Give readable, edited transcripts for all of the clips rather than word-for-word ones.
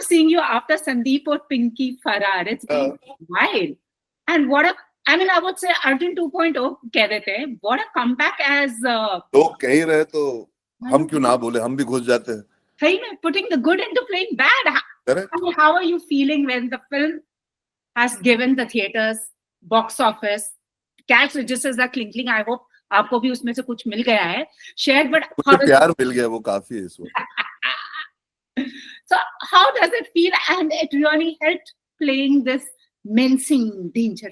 seeing you after Sandeep or Pinky Farrar. It's been wild. And I would say Arjun 2.0 कह देते हैं. What a comeback as लोग कह ही रहे तो हम क्यों ना बोले, हम भी घुस जाते हैं. सही में putting the good into playing bad. Correct. I mean, how are you feeling when the film has given the theaters, box office, cash registers are clinking? I hope आपको भी उसमें से कुछ मिल गया है. Share, but प्यार मिल गया, वो काफी है इस वक्त. So how does it feel? And it really helped playing this mincing danger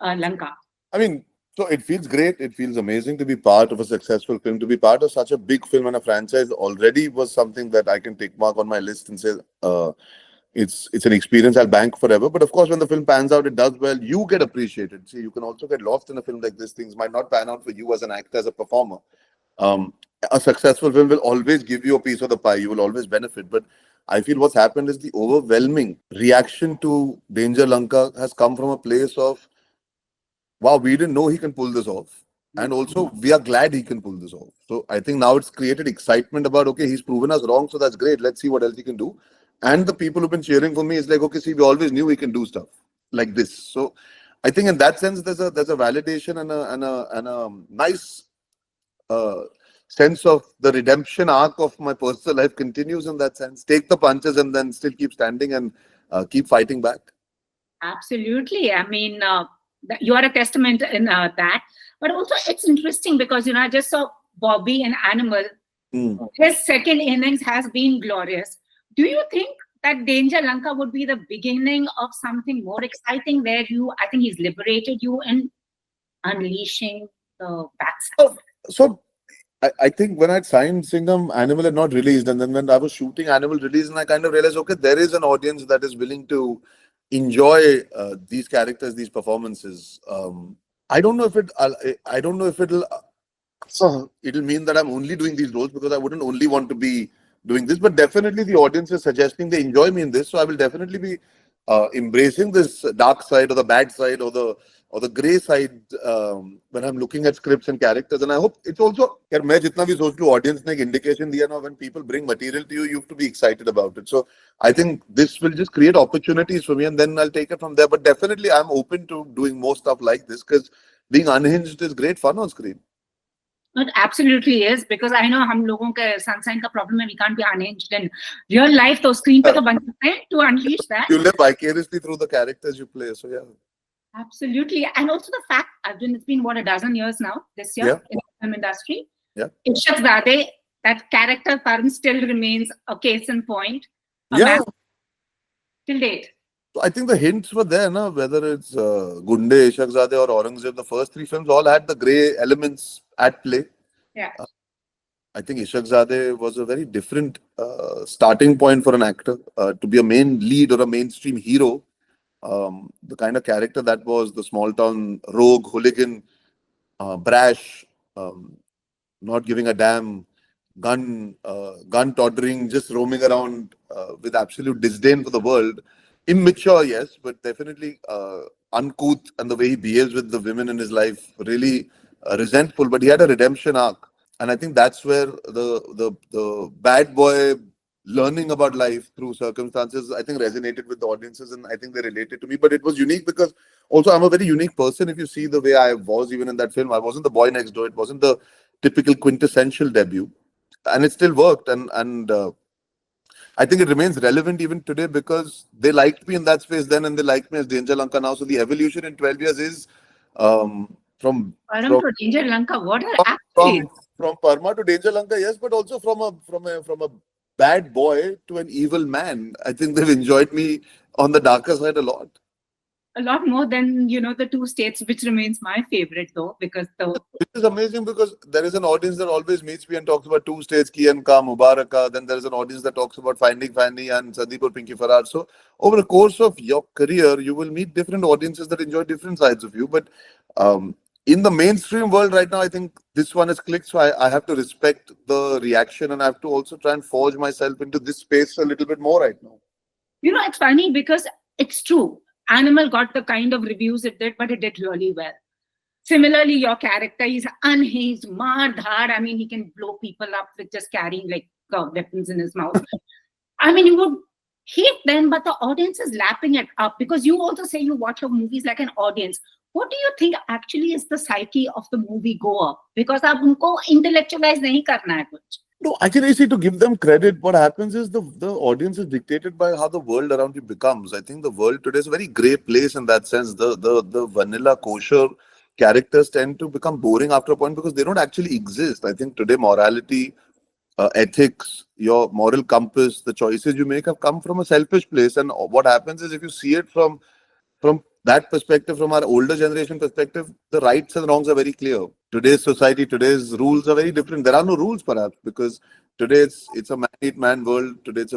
Lanka. I mean, so it feels great. It feels amazing to be part of a successful film. To be part of such a big film and a franchise already was something that I can tick mark on my list and say it's an experience I'll bank forever. But of course, when the film pans out, it does well. You get appreciated. See, you can also get lost in a film like this. Things might not pan out for you as an actor, as a performer. A successful film will always give you a piece of the pie. You will always benefit. But I feel what's happened is the overwhelming reaction to Danger Lanka has come from a place of, wow, we didn't know he can pull this off. And also, we are glad he can pull this off. So I think now it's created excitement about, okay, he's proven us wrong, so that's great. Let's see what else he can do. And the people who've been cheering for me is like, okay, see, we always knew he can do stuff like this. So I think in that sense, there's a validation and a nice sense of the redemption arc of my personal life continues in that sense. Take the punches and then still keep standing and keep fighting back. Absolutely. I mean, you are a testament in that. But also, it's interesting because, I just saw Bobby and Animal. His second innings has been glorious. Do you think that Danger Lanka would be the beginning of something more exciting where I think he's liberated you in unleashing the backside? So I think when I'd signed Singham, Animal had not released. And then when I was shooting Animal release, and I kind of realized, okay, there is an audience that is willing to enjoy these characters, these performances. I don't know if it'll mean that I'm only doing these roles, because I wouldn't only want to be doing this, but definitely the audience is suggesting they enjoy me in this, so I will definitely be embracing this dark side or the bad side or the grey side when I'm looking at scripts and characters. And I hope it's also, मैं जितना भी सोच लूं, audience ने एक indication दिया ना, when people bring material to you, you have to be excited about it. So I think this will just create opportunities for me, and then I'll take it from there. But definitely I'm open to doing more stuff like this, because being unhinged is great fun on screen. It absolutely is, because I know हम लोगों के Sunshine का problem है, we can't be unhinged in real life. तो screen पे तो बन सकते हैं to unleash that. You live vicariously through the characters you play, so yeah. Absolutely. And also the fact, Arjun, it's been what, a dozen years now, this year in the film industry. Yeah. Ishaq Zadeh, that character Param still remains a case in point. Till date. So I think the hints were there, na? Whether it's Gunde, Ishaq Zadeh or Aurangzeb, the first three films all had the grey elements at play. Yeah. I think Ishaq Zadeh was a very different starting point for an actor to be a main lead or a mainstream hero. The kind of character that was, the small town rogue, hooligan, brash, not giving a damn, gun tottering, just roaming around with absolute disdain for the world. Immature, yes, but definitely uncouth, and the way he behaves with the women in his life, really resentful. But he had a redemption arc, and I think that's where the bad boy learning about life through circumstances, I think, resonated with the audiences, and I think they related to me. But it was unique because also I'm a very unique person. If you see the way I was even in that film, I wasn't the boy next door. It wasn't the typical quintessential debut, and it still worked. And I think it remains relevant even today, because they liked me in that space then, and they like me as Danger Lanka now. So the evolution in 12 years is from Danger Lanka. What are actually from Parma to Danger Lanka, yes, but also from a bad boy to an evil man. I think they've enjoyed me on the darker side a lot. A lot more than, the two states, which remains my favorite though, because Which is amazing, because there is an audience that always meets me and talks about two states, Ki and Ka, Mubaraka. Then there is an audience that talks about Finding Fanny and Sandeep or Pinky Farrar. So over the course of your career, you will meet different audiences that enjoy different sides of you. But in the mainstream world right now, I think this one has clicked. So I have to respect the reaction, and I have to also try and forge myself into this space a little bit more right now. It's funny because it's true. Animal got the kind of reviews it did, but it did really well. Similarly, your character is unhinged, mardhar. I mean, he can blow people up with just carrying weapons in his mouth. I mean, you would hate them, but the audience is lapping it up, because you also say you watch your movies like an audience. What do you think actually is the psyche of the movie goer? Because आप उनको intellectualize नहीं करना है कुछ. No, actually, see, to give them credit, what happens is the audience is dictated by how the world around you becomes. I think the world today is a very grey place in that sense. The vanilla kosher characters tend to become boring after a point because they don't actually exist. I think today morality, ethics, your moral compass, the choices you make have come from a selfish place. And what happens is if you see it from that perspective, from our older generation perspective, the rights and wrongs are very clear. Today's society, today's rules are very different. There are no rules, perhaps, because today it's a man-eat-man world. Today it's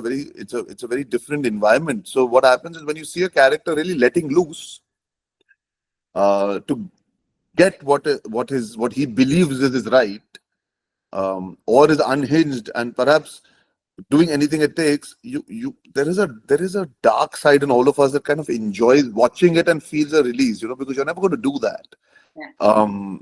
a very different environment. So what happens is when you see a character really letting loose to get what he believes is his right, or is unhinged, and perhaps doing anything it takes, there is a dark side in all of us that kind of enjoys watching it and feels a release, because you're never going to do that. Yeah.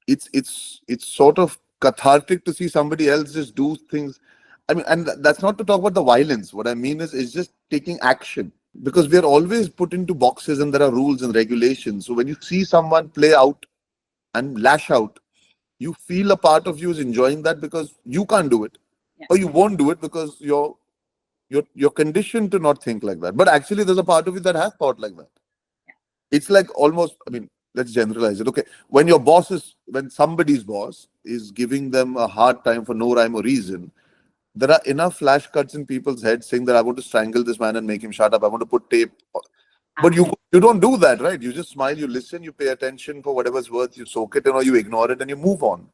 It's sort of cathartic to see somebody else just do things. I mean, and that's not to talk about the violence. What I mean is it's just taking action, because we are always put into boxes and there are rules and regulations. So when you see someone play out and lash out, you feel a part of you is enjoying that because you can't do it. Yeah. Or you won't do it because you're conditioned to not think like that. But actually, there's a part of you that has thought like that. Yeah. It's like almost, I mean, let's generalize it. Okay, when somebody's boss is giving them a hard time for no rhyme or reason, there are enough flash cuts in people's heads saying that I want to strangle this man and make him shut up. I want to put tape. But you don't do that, right? You just smile, you listen, you pay attention for whatever's worth, you soak it in or you ignore it and you move on.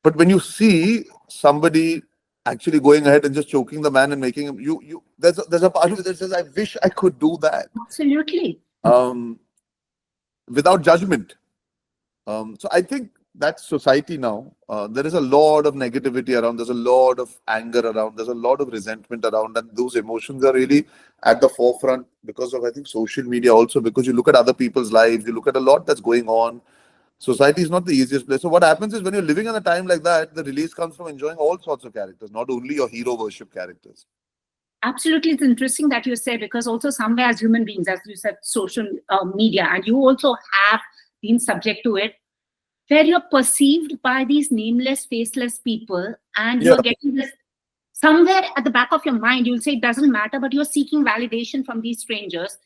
But when you see somebody actually going ahead and just choking the man and making him, there's a part of it that says, I wish I could do that. Absolutely. Without judgment. So I think that's society now. There is a lot of negativity around. There's a lot of anger around. There's a lot of resentment around, and those emotions are really at the forefront because of, I think, social media also. Because you look at other people's lives, you look at a lot that's going on. Society is not the easiest place. So what happens is when you're living in a time like that, the release comes from enjoying all sorts of characters, not only your hero worship characters. Absolutely. It's interesting that you say, because also somewhere as human beings, as you said, social media, and you also have been subject to it, where you're perceived by these nameless, faceless people, and you're getting this somewhere at the back of your mind. You'll say it doesn't matter, but you're seeking validation from these strangers.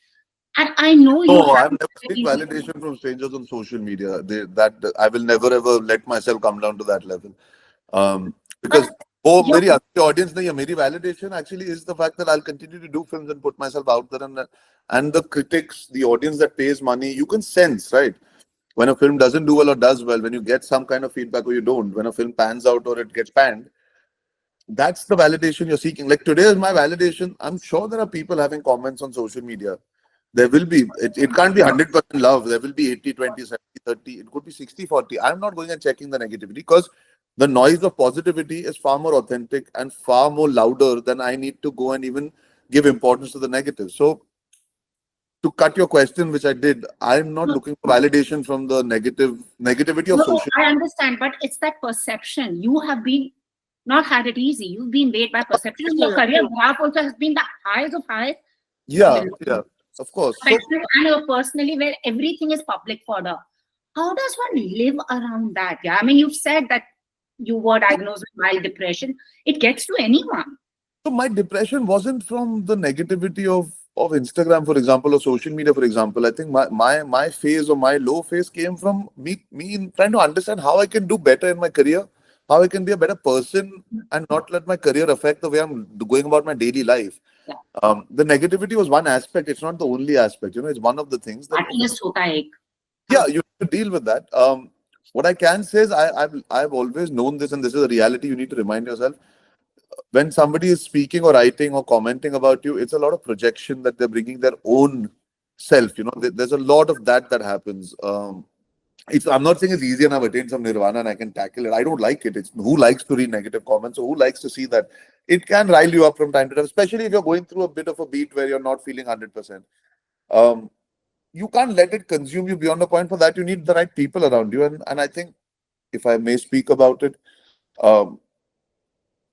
And I know you. No, I've never seek validation from strangers on social media. I will never ever let myself come down to that level. Because very audience, my validation actually is the fact that I'll continue to do films and put myself out there, and the critics, the audience that pays money, you can sense, right? When a film doesn't do well or does well, when you get some kind of feedback or you don't, when a film pans out or it gets panned, that's the validation you're seeking. Like today is my validation. I'm sure there are people having comments on social media. There will be, it can't be 100% love. There will be 80-20, 70-30. It could be 60-40. I'm not going and checking the negativity because the noise of positivity is far more authentic and far more louder than I need to go and even give importance to the negative. So to cut your question, which I did, I'm not looking for validation from the negativity of social. I understand, but it's that perception. You have been not had it easy. You've been weighed by perception. Your career graph also has been the highs of highs. Yeah, of course. So, and personally, where everything is public fodder. How does one live around that? Yeah, I mean, you've said that you were diagnosed with mild depression. It gets to anyone. So my depression wasn't from the negativity of Instagram, for example, or social media, for example. I think my phase or my low phase came from me in trying to understand how I can do better in my career, how I can be a better person and not let my career affect the way I'm going about my daily life. Yeah. The negativity was one aspect. It's not the only aspect. It's one of the things. Yeah, you have to deal with that. What I can say is I've always known this, and this is a reality you need to remind yourself. When somebody is speaking or writing or commenting about you, it's a lot of projection that they're bringing their own self. There's a lot of that happens. I'm not saying it's easy and I've attained some nirvana and I can tackle it. I don't like it. It's who likes to read negative comments or who likes to see that. It can rile you up from time to time, especially if you're going through a bit of a beat where you're not feeling 100%. You can't let it consume you beyond the point. For that, you need the right people around you. And I think, if I may speak about it,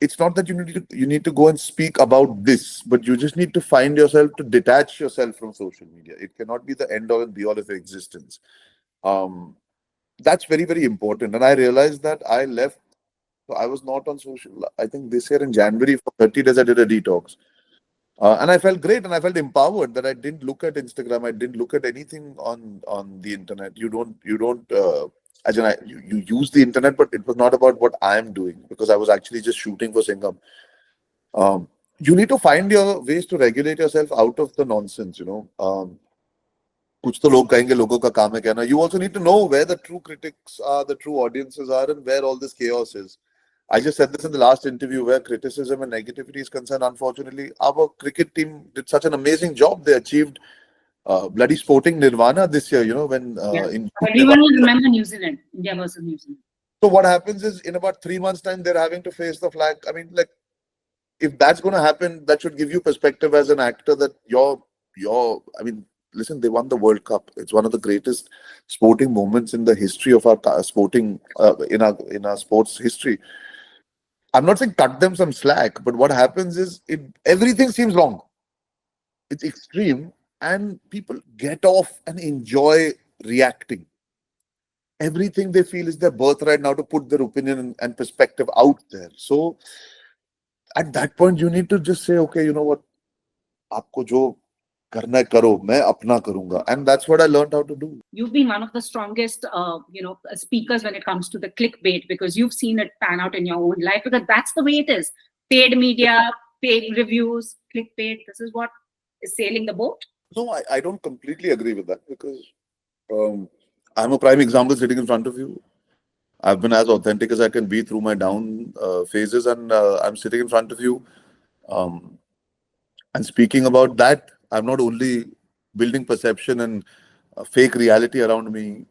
it's not that you need to go and speak about this, but you just need to find yourself to detach yourself from social media. It cannot be the end all and be all of your existence. That's very, very important. And I realized that I left, so I was not on social. I think this year in January for 30 days I did a detox. And I felt great and I felt empowered that I didn't look at Instagram. I didn't look at anything on the internet. As in you use the internet, but it was not about what I'm doing because I was actually just shooting for Singham. You need to find your ways to regulate yourself out of the nonsense, कुछ तो लोग कहेंगे लोगों का काम है कहना. You also need to know where the true critics are, the true audiences are, and where all this chaos is. I just said this in the last interview where criticism and negativity is concerned. Unfortunately, our cricket team did such an amazing job. They achieved bloody sporting nirvana this year, when everyone will remember New Zealand, India versus New Zealand. So what happens is in about 3 months' time, they're having to face the flag. I mean, like, if that's going to happen, that should give you perspective as an actor that I mean, listen, they won the World Cup. It's one of the greatest sporting moments in the history of our sporting, in our sports history. I'm not saying cut them some slack, but what happens is everything seems wrong. It's extreme, and people get off and enjoy reacting. Everything they feel is their birthright now to put their opinion and perspective out there. So at that point, you need to just say, okay, you know what? आपको जो करना है करो, मैं अपना करूंगा. And that's what I learned how to do. You've been one of the strongest, speakers when it comes to the clickbait, because you've seen it pan out in your own life, because that's the way it is. Paid media, paid reviews, clickbait. This is what is sailing the boat. No, I don't completely agree with that because I'm a prime example sitting in front of you. I've been as authentic as I can be through my down phases, and I'm sitting in front of you. And speaking about that, I'm not only building perception and fake reality around me.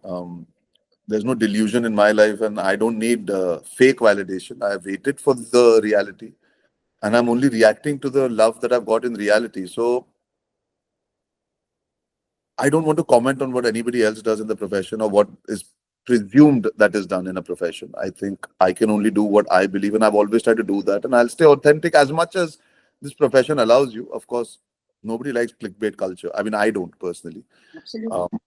There's no delusion in my life, and I don't need fake validation. I have waited for the reality, and I'm only reacting to the love that I've got in reality. So I don't want to comment on what anybody else does in the profession or what is presumed that is done in a profession. I think I can only do what I believe, and I've always tried to do that, and I'll stay authentic as much as this profession allows you. Of course, nobody likes clickbait culture. I mean, I don't personally. Absolutely.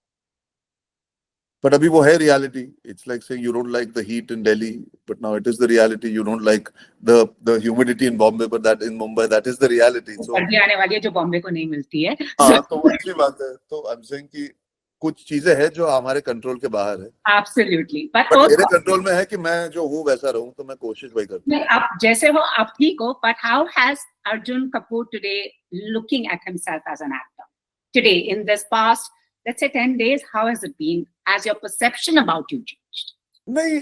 But abhi wo hai reality. It's like saying you don't like the heat in Delhi, but now it is the reality. You don't like the humidity in Bombay, but that in Mumbai, that is the reality. So सर्दी आने वाली है जो बॉम्बे को नहीं मिलती है. हाँ, तो अच्छी बात है. तो I'm saying कि कुछ चीजें हैं जो हमारे कंट्रोल के बाहर है. Absolutely. But मेरे कंट्रोल में है कि मैं जो हूँ वैसा रहूँ, तो मैं कोशिश वही करता हूँ. आप जैसे हो आप ठीक हो, but how has Arjun Kapoor today looking at himself as an actor today in this past, let's say 10 days, how has it been? Has your perception about you changed? No,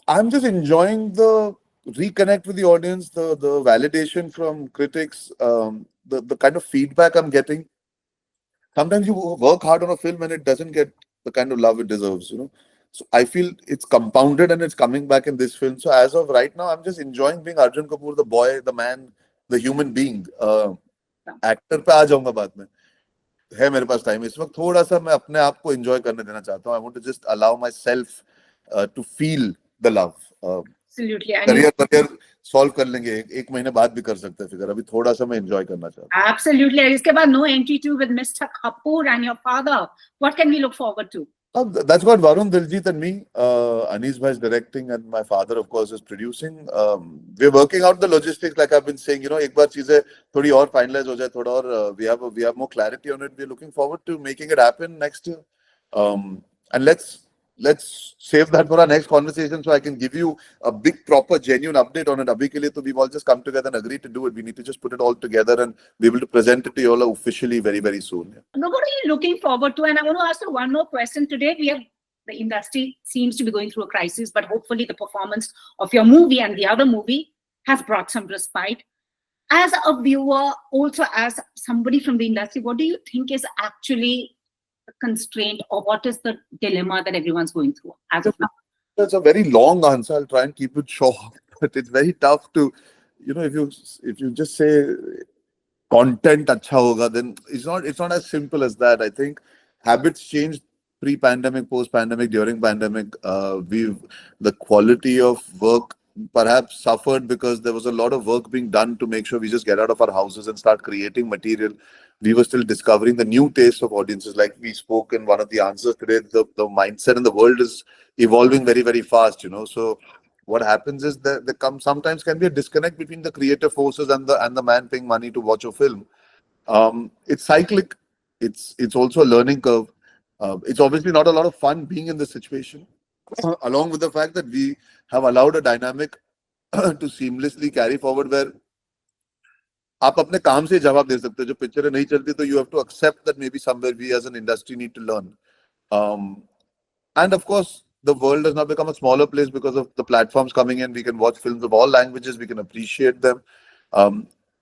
I'm just enjoying the reconnect with the audience, the validation from critics, the kind of feedback I'm getting. Sometimes you work hard on a film and it doesn't get the kind of love it deserves, So I feel it's compounded and it's coming back in this film. So as of right now, I'm just enjoying being Arjun Kapoor, the boy, the man, the human being. Actor पे आ जाऊंगा बाद में. है मेरे पास time इस वक्त थोड़ा सा मैं अपने आप को एंजॉय करने देना चाहता हूं. I want to just allow myself to feel the love. Absolutely. Career solve कर लेंगे, एक महीने बाद भी कर सकते हैं फिगर. अभी थोड़ा सा मैं एंजॉय करना चाहता हूं. Absolutely. And इसके बाद no entry to with Mr. Kapoor and your father. What can we look forward to? That's got Varun, Diljit and me. Anees bhai is directing and my father of course is producing. We're working out the logistics like I've been saying. एक बार चीजें थोड़ी और finalize हो जाए, थोड़ा और we have more clarity on it. We're looking forward to making it happen next year. And let's save that for our next conversation so I can give you a big, proper, genuine update on it. Abhi ke liye to we've all just come together and agreed to do it. We need to just put it all together and be able to present it to you all officially very, very soon. Yeah. No, what are you looking forward to? And I want to ask you one more question today. The industry seems to be going through a crisis, but hopefully the performance of your movie and the other movie has brought some respite. As a viewer, also as somebody from the industry, what do you think is actually constraint, or what is the dilemma that everyone's going through as of now? That's a very long answer. I'll try and keep it short, but it's very tough to, if you just say content acha hoga, then it's not as simple as that. I think habits changed pre-pandemic, post-pandemic, during pandemic. The quality of work perhaps suffered because there was a lot of work being done to make sure we just get out of our houses and start creating material. We were still discovering the new taste of audiences. Like we spoke in one of the answers today, the mindset in the world is evolving very, very fast, you know. So what happens is that sometimes can be a disconnect between the creative forces and the man paying money to watch a film. It's cyclic. It's also a learning curve. It's obviously not a lot of fun being in this situation, along with the fact that we have allowed a dynamic to seamlessly carry forward where आप अपने काम से जवाब दे सकते हो. जो पिक्चरें नहीं चलती तो you have to accept that maybe somewhere we as an industry need to learn. And of course, the world has now become a smaller place because of the platforms coming in. We can watch films of all languages. We can appreciate them.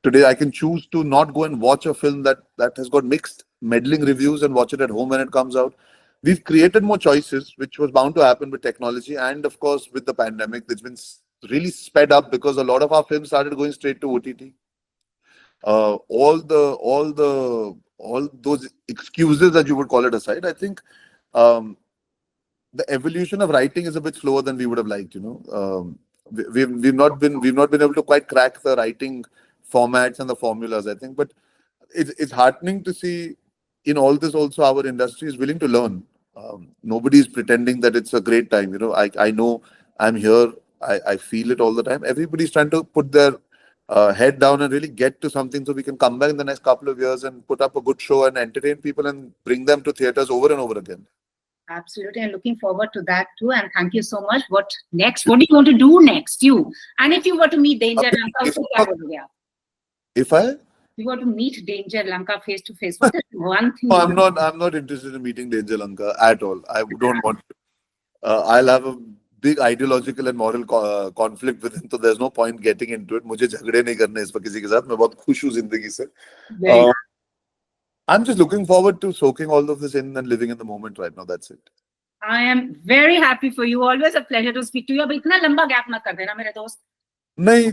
Today, I can choose to not go and watch a film that has got mixed, meddling reviews and watch it at home when it comes out. We've created more choices, which was bound to happen with technology. And of course, with the pandemic, it's been really sped up because a lot of our films started going straight to OTT. All those excuses that you would call it aside, I think the evolution of writing is a bit slower than we would have liked. You know, we've not been able to quite crack the writing formats and the formulas, I think. But it's heartening to see in all this also our industry is willing to learn. Nobody is pretending that it's a great time. You know, I know I'm here. I feel it all the time. Everybody's trying to put their head down and really get to something so we can come back in the next couple of years and put up a good show and entertain people and bring them to theaters over and over again. Absolutely, and looking forward to that too. And thank you so much. What next? What do you want to do next? And if you were to meet Danger Lanka, if you were to meet Danger Lanka face to face, what is one thing? No, I'm not interested in meeting Danger Lanka at all. I don't want to. I'll have a big ideological and moral conflict with him, so there's no point getting into it. मुझे झगड़े नहीं करने इस पर किसी के साथ. मैं बहुत खुश हूँ जिंदगी से. I'm just looking forward to soaking all of this in and living in the moment right now. That's it. I am very happy for you. Always a pleasure to speak to you. अब इतना लंबा gap मत कर देना मेरे दोस्त. नहीं,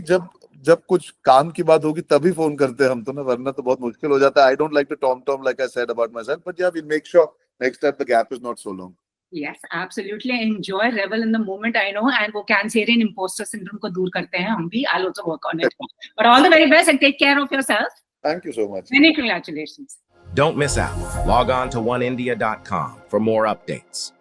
जब कुछ काम की बात होगी तभी फोन करते हैं हम तो ना, वरना तो बहुत मुश्किल हो जाता है. I don't like to tom like I said about myself, but yeah, we'll make sure next time the gap is not so long. Yes, absolutely. Enjoy, revel in the moment. I know, and वो Cancerian imposter syndrome को दूर करते हैं हम भी. I'll also work on it. But all the very best and take care of yourself. Thank you so much. Many congratulations. Don't miss out. Log on to oneindia.com for more updates.